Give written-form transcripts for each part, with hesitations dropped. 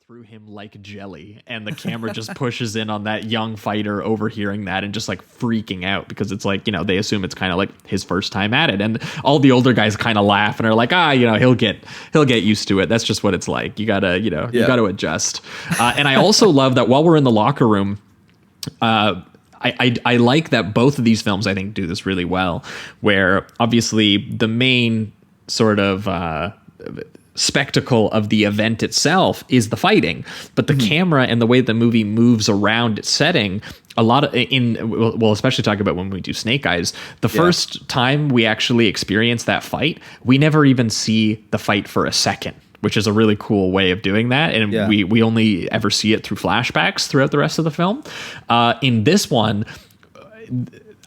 through him like jelly, and the camera just pushes in on that young fighter overhearing that and just like freaking out, because it's like, they assume it's kind of like his first time at it, and all the older guys kind of laugh and are like, he'll get used to it. That's just what it's like. You gotta you gotta adjust. And I also love that while we're in the locker room, I like that both of these films, I think, do this really well, where obviously the main sort of spectacle of the event itself is the fighting, but the camera and the way the movie moves around its setting, a lot of we'll especially talk about when we do Snake Eyes, the first time we actually experience that fight, we never even see the fight for a second, which is a really cool way of doing that. And we only ever see it through flashbacks throughout the rest of the film. In this one,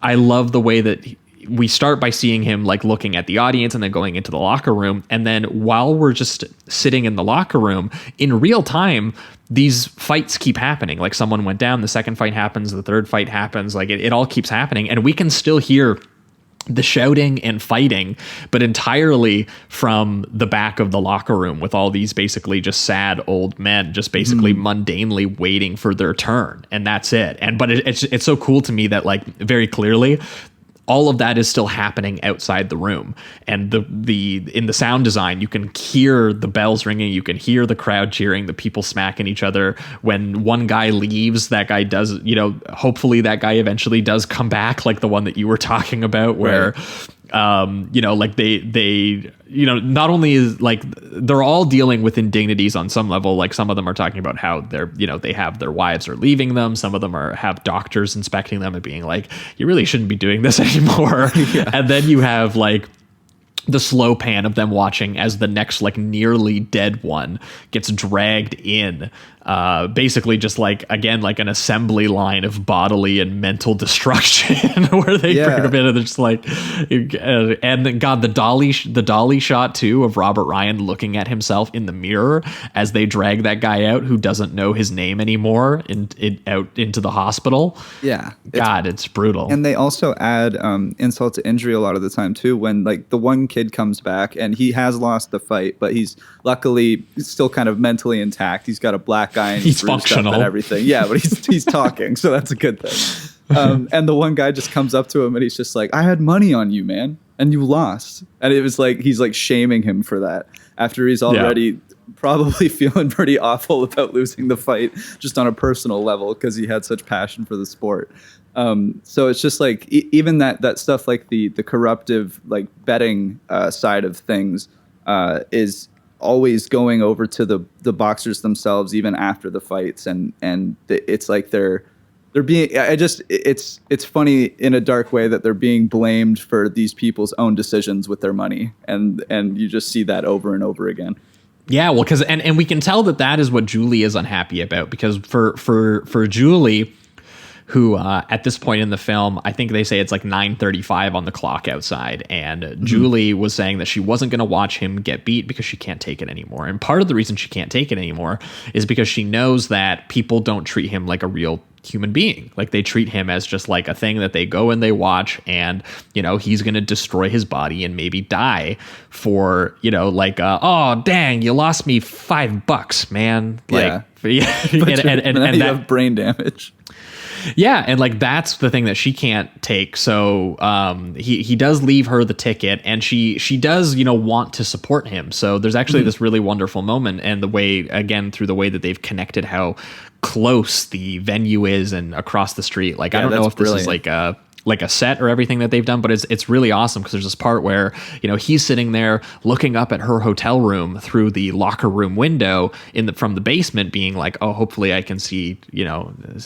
I love the way that we start by seeing him like looking at the audience and then going into the locker room. And then while we're just sitting in the locker room in real time, these fights keep happening. Like someone went down, the second fight happens, the third fight happens, like it all keeps happening. And we can still hear the shouting and fighting, but entirely from the back of the locker room, with all these basically just sad old men just basically mundanely waiting for their turn. And that's it. But it's so cool to me that like very clearly all of that is still happening outside the room. And in the sound design, you can hear the bells ringing, you can hear the crowd cheering, the people smacking each other. When one guy leaves, that guy does, hopefully that guy eventually does come back, like the one that you were talking about, where like they not only is like they're all dealing with indignities on some level. Like some of them are talking about how they're, they have their wives are leaving them. Some of them have doctors inspecting them and being like, you really shouldn't be doing this anymore. And then you have like the slow pan of them watching as the next like nearly dead one gets dragged in, basically just like, again, like an assembly line of bodily and mental destruction where they bring them in and they're just like, and God, the dolly shot too of Robert Ryan looking at himself in the mirror as they drag that guy out who doesn't know his name anymore out into the hospital. Yeah. God, it's brutal. And they also add insult to injury a lot of the time too, when like the one kid comes back and he has lost the fight, but he's luckily still kind of mentally intact. He's got a black eye and he's functional and everything. Yeah, but he's talking, so that's a good thing. And the one guy just comes up to him and he's just like, I had money on you, man, and you lost. And it was like he's like shaming him for that after he's already probably feeling pretty awful about losing the fight just on a personal level because he had such passion for the sport. So it's just like even that stuff, like the corruptive like betting side of things is always going over to the boxers themselves even after the fights, and it's like they're being it's funny in a dark way that they're being blamed for these people's own decisions with their money, and you just see that over and over again. Yeah, well, because and we can tell that is what Julie is unhappy about, because for Julie, who at this point in the film, I think they say it's like 9:35 on the clock outside. And Julie was saying that she wasn't going to watch him get beat because she can't take it anymore. And part of the reason she can't take it anymore is because she knows that people don't treat him like a real human being. Like they treat him as just like a thing that they go and they watch, and he's going to destroy his body and maybe die for like oh dang, you lost me $5, man. Like and you have brain damage. Yeah, and like that's the thing that she can't take. So he does leave her the ticket, and she does want to support him. So there's actually this really wonderful moment, and the way, again, through the way that they've connected how close the venue is and across the street. Like I don't know if this is like a set or everything that they've done, but it's really awesome because there's this part where he's sitting there looking up at her hotel room through the locker room window from the basement, being like, oh, hopefully I can see,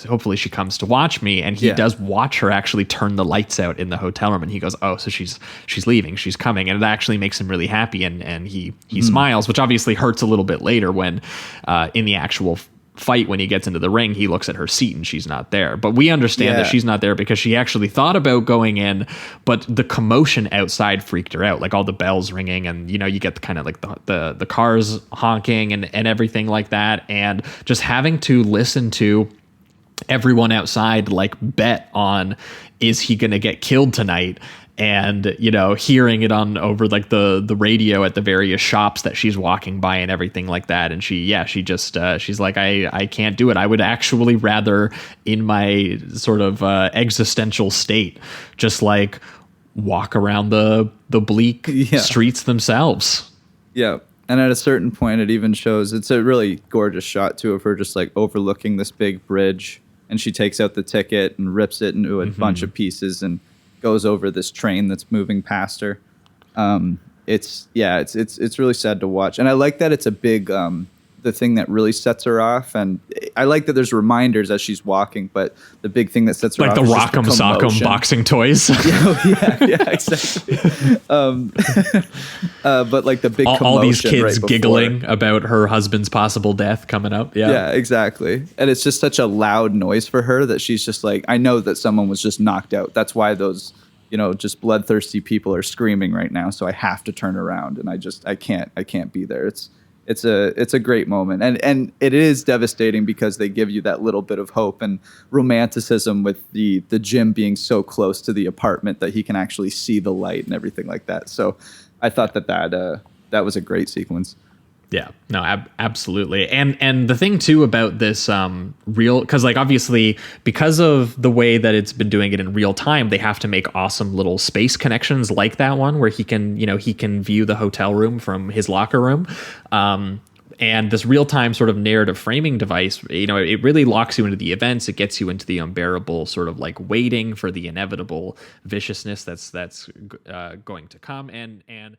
hopefully she comes to watch me. And he does watch her actually turn the lights out in the hotel room, and he goes, oh, so she's leaving, she's coming. And it actually makes him really happy, and he smiles, which obviously hurts a little bit later when in the actual fight, when he gets into the ring, he looks at her seat and she's not there. But we understand that she's not there because she actually thought about going in, but the commotion outside freaked her out, like all the bells ringing, and you get the kind of like the cars honking and everything like that, and just having to listen to everyone outside like bet on, is he gonna get killed tonight? and hearing it on over like the radio at the various shops that she's walking by and everything like that. And she just she's like, I can't do it. I would actually rather, in my sort of existential state, just like walk around the bleak streets themselves. Yeah. And at a certain point, it even shows, it's a really gorgeous shot too of her just like overlooking this big bridge, and she takes out the ticket and rips it into a bunch of pieces and goes over this train that's moving past her. It's really sad to watch. And I like that it's a big, the thing that really sets her off. And I like that there's reminders as she's walking, but the big thing that sets her off is like the Rock'em Sock'em boxing toys. yeah, exactly. But like the big commotion, all these kids right giggling about her husband's possible death coming up. Yeah, exactly. And it's just such a loud noise for her that she's just like, I know that someone was just knocked out. That's why those, just bloodthirsty people are screaming right now. So I have to turn around, and I can't be there. It's a great moment, and it is devastating because they give you that little bit of hope and romanticism with the Jim being so close to the apartment that he can actually see the light and everything like that. So I thought that was a great sequence. Yeah, no, absolutely. And the thing too about this real, because like obviously because of the way that it's been doing it in real time, they have to make awesome little space connections like that one where he can view the hotel room from his locker room. And this real-time sort of narrative framing device, it really locks you into the events. It gets you into the unbearable sort of like waiting for the inevitable viciousness that's going to come. And